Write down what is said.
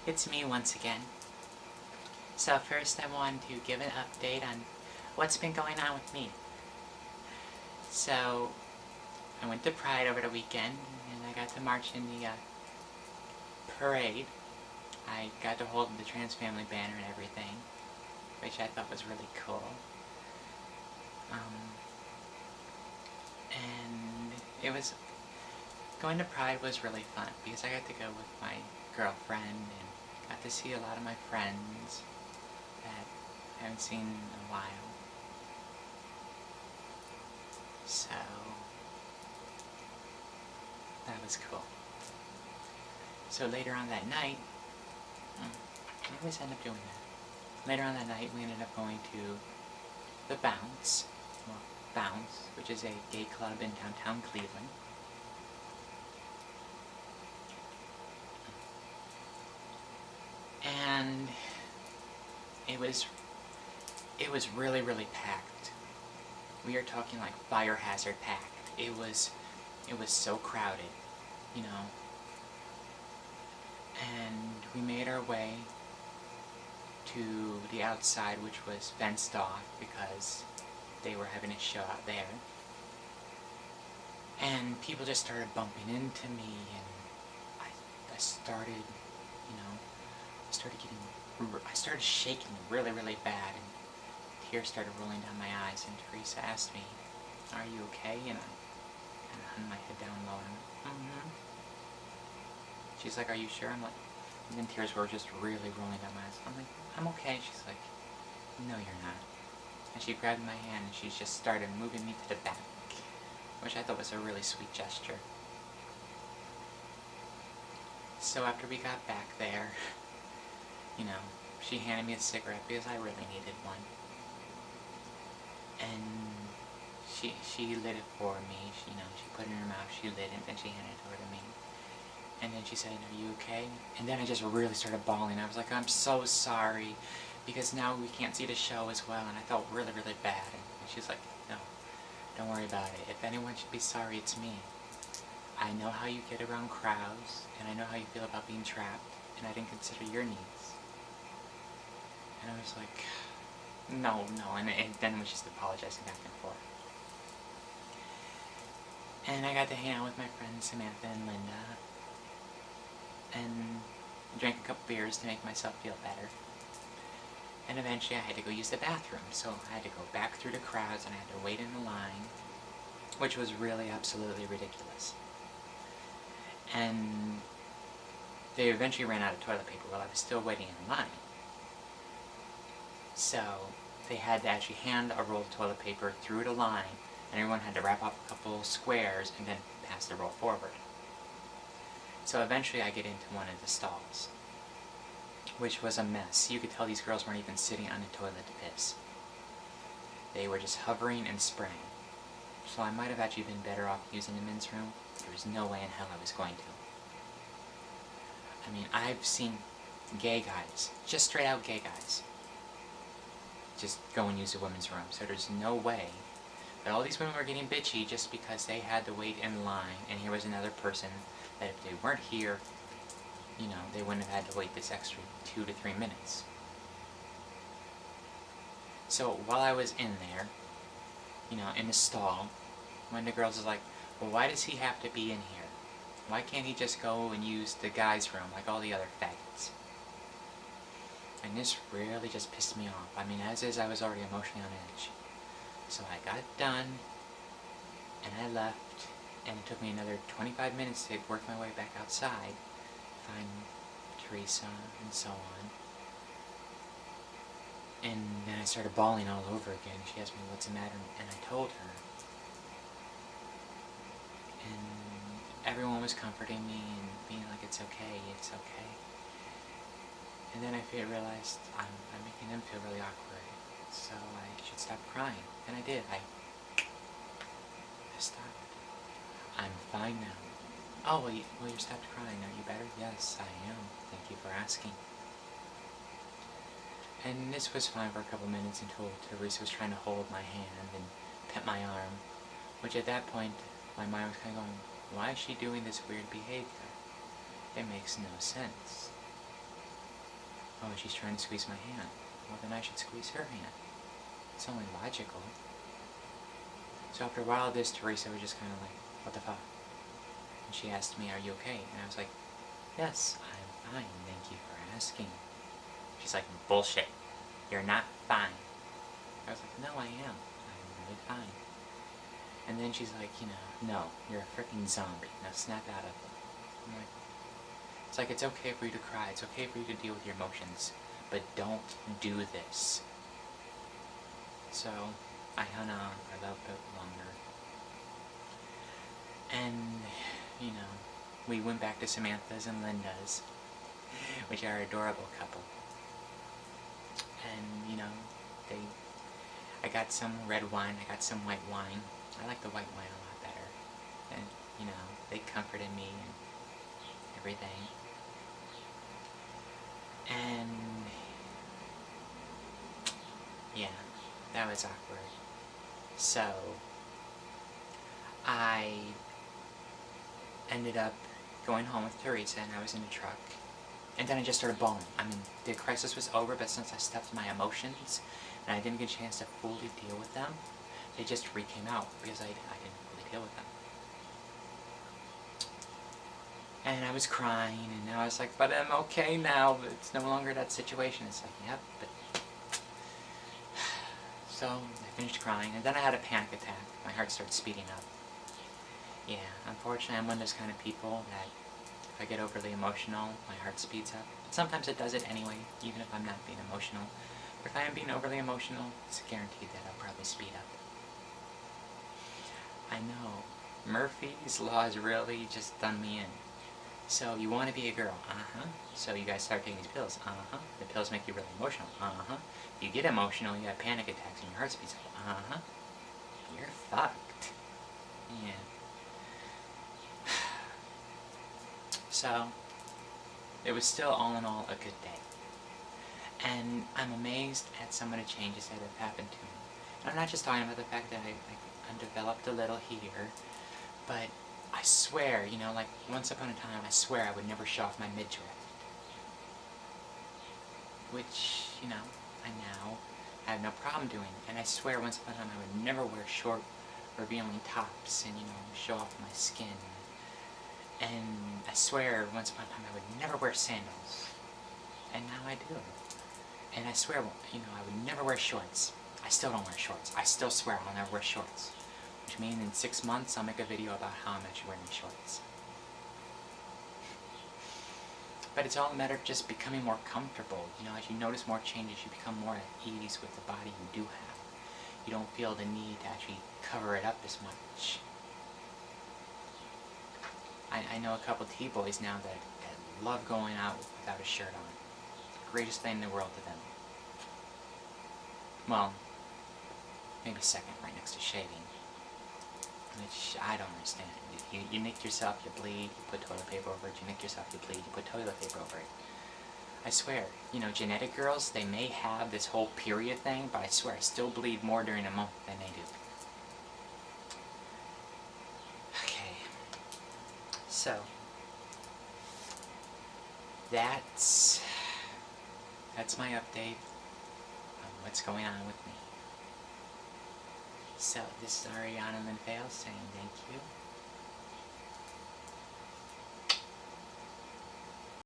It's me once again. So first I wanted to give an update on what's been going on with me. So I went to Pride over the weekend and I got to march in the parade. I got to hold the trans family banner and everything, which I thought was really cool. And it was, going to Pride was really fun because I got to go with my girlfriend and got to see a lot of my friends that I haven't seen in a while. So that was cool. So later on that night, I always end up doing that. Later on that night, we ended up going to the Bounce, which is a gay club in downtown Cleveland. And it was really, really packed. We are talking like fire hazard packed. It was so crowded, you know. And we made our way to the outside, which was fenced off because they were having a show out there. And people just started bumping into me, and I started, you know, I started shaking really, really bad, and tears started rolling down my eyes, and Teresa asked me, "Are you okay?" And I kind of hung my head down low, and mm-hmm. She's like, "Are you sure?" I'm like, and then tears were just really rolling down my eyes. I'm like, "I'm okay." She's like, "No, you're not." And she grabbed my hand and she just started moving me to the back, which I thought was a really sweet gesture. So after we got back there, you know, she handed me a cigarette because I really needed one. And she lit it for me. She put it in her mouth, she lit it, and she handed it over to me. And then she said, "Are you okay?" And then I just really started bawling. I was like, "I'm so sorry, because now we can't see the show as well," and I felt really, really bad. And she's like, "No, don't worry about it. If anyone should be sorry, it's me. I know how you get around crowds, and I know how you feel about being trapped, and I didn't consider your needs." And I was like, no, and then we just apologizing back and forth. And I got to hang out with my friends Samantha and Linda, and drank a couple beers to make myself feel better. And eventually I had to go use the bathroom, so I had to go back through the crowds and I had to wait in the line, which was really absolutely ridiculous. And they eventually ran out of toilet paper while I was still waiting in line. So they had to actually hand a roll of toilet paper through the line, and everyone had to wrap up a couple squares and then pass the roll forward. So eventually I get into one of the stalls, which was a mess. You could tell these girls weren't even sitting on the toilet to piss. They were just hovering and spraying. So I might have actually been better off using the men's room. There was no way in hell I was going to. I mean, I've seen gay guys, just straight out gay guys, just go and use the women's room. So there's no way. But all these women were getting bitchy just because they had to wait in line, and here was another person that if they weren't here, you know, they wouldn't have had to wait this extra 2 to 3 minutes. So while I was in there, you know, in the stall, one of the girls was like, "Well, why does he have to be in here? Why can't he just go and use the guys' room like all the other faggots?" And this really just pissed me off. I mean, as is, I was already emotionally on edge. So I got it done, and I left, and it took me another 25 minutes to work my way back outside, find Teresa, and so on. And then I started bawling all over again. She asked me what's the matter, and I told her. And everyone was comforting me and being like, "It's okay, it's okay." And then I realized I'm making them feel really awkward, so I should stop crying. And I did. I stopped. I'm fine now. "Oh, well, you stopped crying. Are you better?" "Yes, I am. Thank you for asking." And this was fine for a couple minutes until Teresa was trying to hold my hand and pet my arm, which at that point, my mind was kind of going, why is she doing this weird behavior? It makes no sense. Oh, she's trying to squeeze my hand. Well, then I should squeeze her hand. It's only logical. So after a while of this, Teresa was just kind of like, what the fuck? And she asked me, are you okay? And I was like, yes, I'm fine, thank you for asking. She's like, bullshit. You're not fine. I was like, no, I am. I'm really fine. And then she's like, no, you're a freaking zombie. Now snap out of it. I'm like, it's okay for you to cry. It's okay for you to deal with your emotions. But don't do this. So I hung on for a little bit longer. And, we went back to Samantha's and Linda's, which are an adorable couple. And, I got some red wine, I got some white wine. I like the white wine a lot better. And, they comforted me and everything. And, yeah, that was awkward. So, I ended up going home with Teresa, and I was in the truck. And then I just started bawling. I mean, the crisis was over, but since I stuffed my emotions, and I didn't get a chance to fully deal with them, they just came out, because I didn't fully deal with them. And I was crying, and I was like, but I'm okay now, but it's no longer that situation. It's like, yep, but... So, I finished crying, and then I had a panic attack. My heart started speeding up. Yeah, unfortunately, I'm one of those kind of people that if I get overly emotional, my heart speeds up. But sometimes it does it anyway, even if I'm not being emotional. But if I am being overly emotional, it's guaranteed that I'll probably speed up. I know. Murphy's Law has really just done me in. So, you want to be a girl. Uh-huh. So you guys start taking these pills. Uh-huh. The pills make you really emotional. Uh-huh. You get emotional, you have panic attacks, and your heart speeds up. Uh-huh. You're fucked. Yeah. So, it was still all in all a good day. And I'm amazed at some of the changes that have happened to me. And I'm not just talking about the fact that I developed a little here, but I swear, once upon a time, I swear I would never show off my midriff. Which, I now have no problem doing. And I swear once upon a time I would never wear short, revealing tops and, show off my skin. And I swear once upon a time I would never wear sandals. And now I do. And I swear, I would never wear shorts. I still don't wear shorts. I still swear I'll never wear shorts. Which means in 6 months I'll make a video about how I'm actually wearing shorts. But it's all a matter of just becoming more comfortable. As you notice more changes, you become more at ease with the body you do have. You don't feel the need to actually cover it up as much. I know a couple T-boys now that love going out without a shirt on. Greatest thing in the world to them. Well, maybe second, right next to shaving. Which I don't understand. You nick yourself, you bleed, you put toilet paper over it. You nick yourself, you bleed, you put toilet paper over it. I swear, genetic girls, they may have this whole period thing, but I swear I still bleed more during a month than they do. Okay. So, that's my update on what's going on with me. So, this is Ariana Linvale saying thank you.